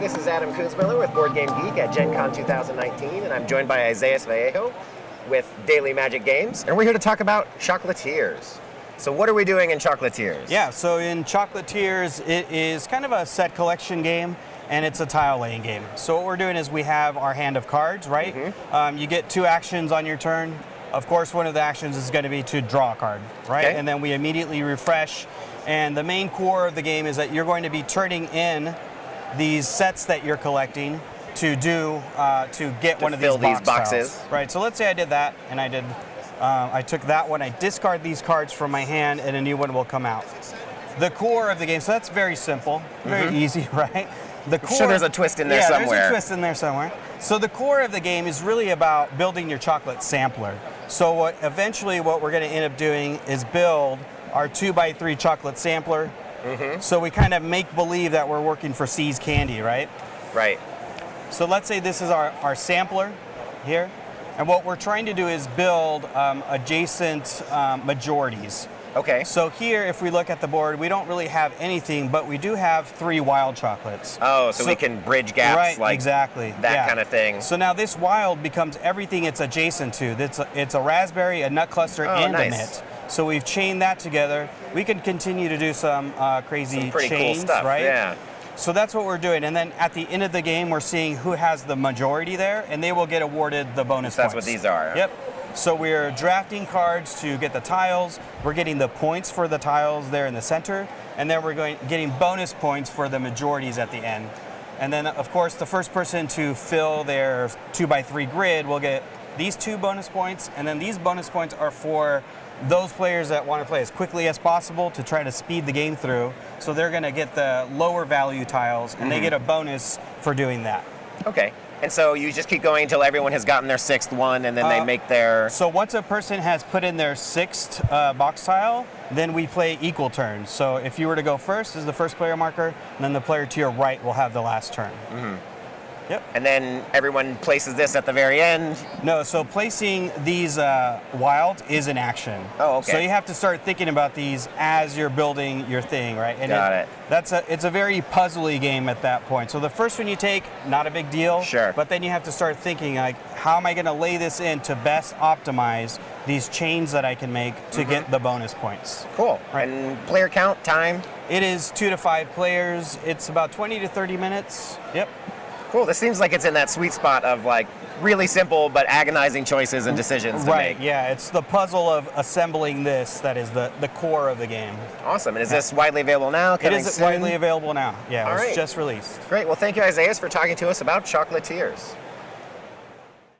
this is Adam Kunzmiller with BoardGameGeek at Gen Con 2019, and I'm joined by Isaiah Vallejo with Daily Magic Games, and we're here to talk about Chocolatiers. So what are we doing in Chocolatiers? Yeah, so in Chocolatiers, it is kind of a set collection game, and it's a tile laying game. So what we're doing is we have our hand of cards, right? Mm-hmm. You get 2 actions on your turn. Of course, one of the actions is going to be to draw a card, right? Okay. And then we immediately refresh. And the main core of the game is that you're going to be turning in these sets that you're collecting to do to get one of these boxes. Right. So let's say I did that, and I took that one. I discard these cards from my hand, and a new one will come out. The core of the game. So that's very simple, very easy, right? The core, sure, there's a twist in there somewhere. There's a twist in there somewhere. So the core of the game is really about building your chocolate sampler. So eventually what we're going to end up doing is build our 2x3 chocolate sampler. So we kind of make believe that we're working for See's Candy, right? Right. So let's say this is our sampler here. And what we're trying to do is build adjacent majorities. Okay. So here, if we look at the board, we don't really have anything, but we do have 3 wild chocolates. Oh, so we can bridge gaps, right, like exactly. that kind of thing. So now this wild becomes everything it's adjacent to. It's a raspberry, a nut cluster, and a nit. So we've chained that together. We can continue to do some crazy pretty chains, cool stuff, right? Yeah. So that's what we're doing. And then at the end of the game, we're seeing who has the majority there, and they will get awarded the bonus points. That's what these are. Yep. So we're drafting cards to get the tiles. We're getting the points for the tiles there in the center, and then we're getting bonus points for the majorities at the end. And then, of course, the first person to fill their 2x3 grid will get these 2 bonus points, and then these bonus points are for those players that want to play as quickly as possible to try to speed the game through. So they're going to get the lower value tiles, and they get a bonus for doing that. Okay. And so you just keep going until everyone has gotten their 6th one, and then they make their... So once a person has put in their 6th box tile, then we play equal turns. So if you were to go first, this is the first player marker, and then the player to your right will have the last turn. Yep. And then everyone places this at the very end? No, so placing these wilds is an action. Oh, okay. So you have to start thinking about these as you're building your thing, right? And Got it. It's a very puzzly game at that point. So the first one you take, not a big deal. Sure. But then you have to start thinking, like, how am I going to lay this in to best optimize these chains that I can make to get the bonus points? Cool. Right. And player count, time? It is 2 to 5 players. It's about 20 to 30 minutes. Yep. Cool. This seems like it's in that sweet spot of like really simple but agonizing choices and decisions to make. Right, yeah. It's the puzzle of assembling this that is the core of the game. Awesome. And is this widely available now? It is widely available now. Yeah, it was just released. Great. Well, thank you, Isaiah, for talking to us about Chocolatiers.